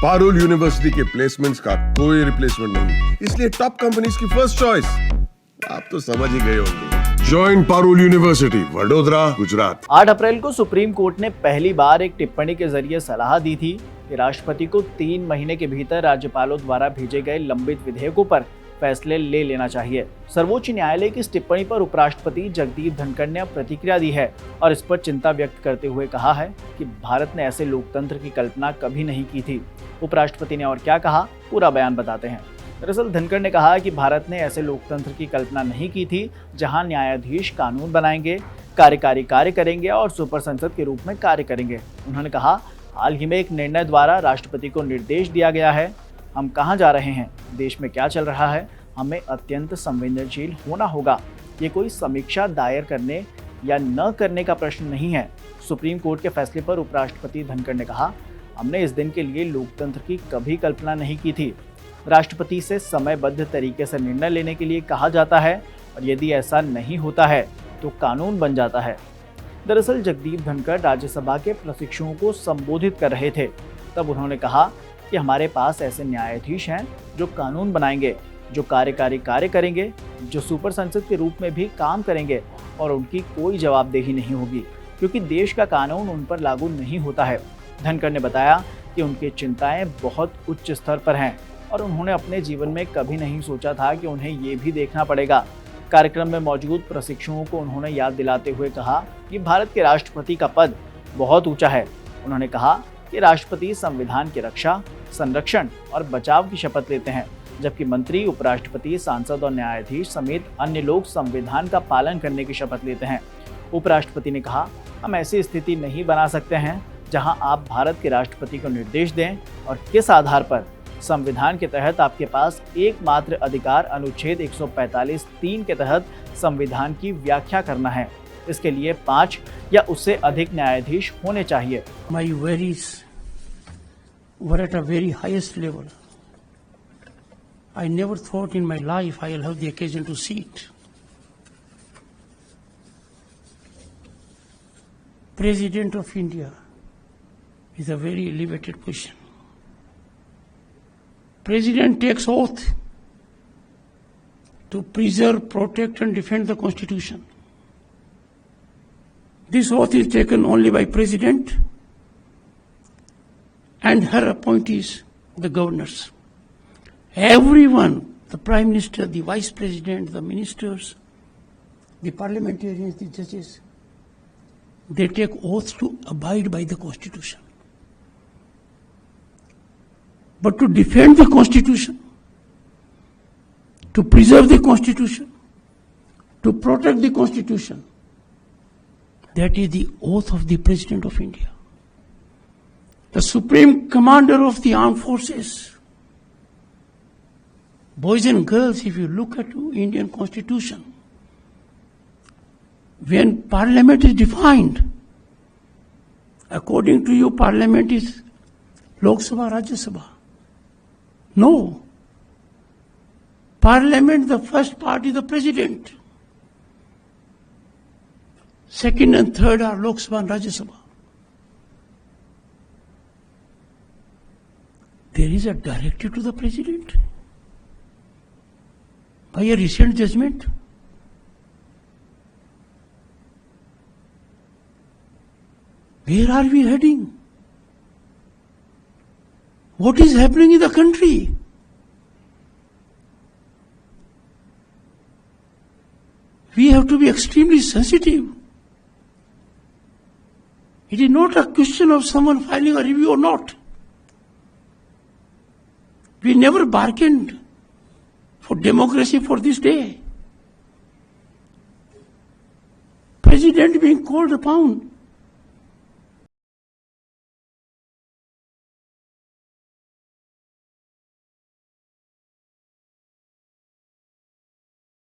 Parul university के placements का कोई रिप्लेसमेंट नहीं, इसलिए टॉप कंपनीज की फर्स्ट चॉइस। आप तो समझ ही गए होंगे। Join Parul university, Vadodara, Gujarat. 8 अप्रैल को सुप्रीम कोर्ट ने पहली बार एक टिप्पणी के जरिए सलाह दी थी कि राष्ट्रपति को 3 महीने के भीतर राज्यपालों द्वारा भेजे गए लंबित विधेयकों पर फैसले ले लेना चाहिए। सर्वोच्च न्यायालय की इस टिप्पणी पर उपराष्ट्रपति जगदीप धनखड़ ने प्रतिक्रिया दी है और इस पर चिंता व्यक्त करते हुए कहा है कि भारत ने ऐसे लोकतंत्र की कल्पना कभी नहीं की थी। उपराष्ट्रपति ने और क्या कहा, पूरा बयान बताते हैं। दरअसल धनखड़ ने कहा कि भारत ने ऐसे लोकतंत्र की कल्पना नहीं की थी जहां न्यायाधीश कानून बनाएंगे, कार्यकारी कार्य करेंगे और सुपर संसद के रूप में कार्य करेंगे। उन्होंने कहा, हाल ही में एक निर्णय द्वारा राष्ट्रपति को निर्देश दिया गया है। हम कहां जा रहे हैं, देश में क्या चल रहा है, हमें अत्यंत संवेदनशील होना होगा। ये कोई समीक्षा दायर करने या न करने का प्रश्न नहीं है। सुप्रीम कोर्ट के फैसले पर उपराष्ट्रपति धनखड़ ने कहा, हमने इस दिन के लिए लोकतंत्र की कभी कल्पना नहीं की थी। राष्ट्रपति से समयबद्ध तरीके से निर्णय लेने के लिए कहा जाता है और यदि ऐसा नहीं होता है तो कानून बन जाता है। दरअसल जगदीप धनखड़ राज्यसभा के प्रशिक्षुओं को संबोधित कर रहे थे। तब उन्होंने कहा कि हमारे पास ऐसे न्यायाधीश हैं जो कानून बनाएंगे, जो कार्यकारी कार्य करेंगे, जो सुपर संसद के रूप में भी काम करेंगे और उनकी कोई जवाबदेही नहीं होगी क्योंकि देश का कानून उन पर लागू नहीं होता है। धनखड़ ने बताया कि उनकी चिंताएं बहुत उच्च स्तर पर हैं और उन्होंने अपने जीवन में कभी नहीं सोचा था कि उन्हें ये भी देखना पड़ेगा। कार्यक्रम में मौजूद प्रशिक्षुओं को उन्होंने याद दिलाते हुए कहा कि भारत के राष्ट्रपति का पद बहुत ऊंचा है। उन्होंने कहा कि राष्ट्रपति संविधान की रक्षा, संरक्षण और बचाव की शपथ लेते हैं, जबकि मंत्री, उपराष्ट्रपति, सांसद और न्यायाधीश समेत अन्य लोग संविधान का पालन करने की शपथ लेते हैं। उपराष्ट्रपति ने कहा, हम ऐसी स्थिति नहीं बना सकते हैं जहां आप भारत के राष्ट्रपति को निर्देश दें और किस आधार पर। संविधान के तहत आपके पास एकमात्र अधिकार अनुच्छेद 145(3) के तहत संविधान की व्याख्या करना है। इसके लिए 5 या उससे अधिक न्यायाधीश होने चाहिए। My worries were at a very highest level. I never thought in my life I will have the occasion to see it. President of India is a very elevated position. President takes oath to preserve, protect and defend the Constitution. This oath is taken only by President and her appointees, the governors. Everyone, the Prime Minister, the Vice President, the ministers, the parliamentarians, the judges, they take oaths to abide by the Constitution. But to defend the Constitution, to preserve the Constitution, to protect the Constitution, that is the oath of the President of India. The Supreme Commander of the Armed Forces. Boys and girls, if you look at the Indian Constitution, when Parliament is defined, according to you, Parliament is Lok Sabha, Rajya Sabha. No. Parliament, the first part is the President. Second and third are Lok Sabha and Rajya Sabha. There is a directive to the President by a recent judgment. Where are we heading? What is happening in the country? We have to be extremely sensitive. It is not a question of someone filing a review or not. We never bargained for democracy for this day. President being called upon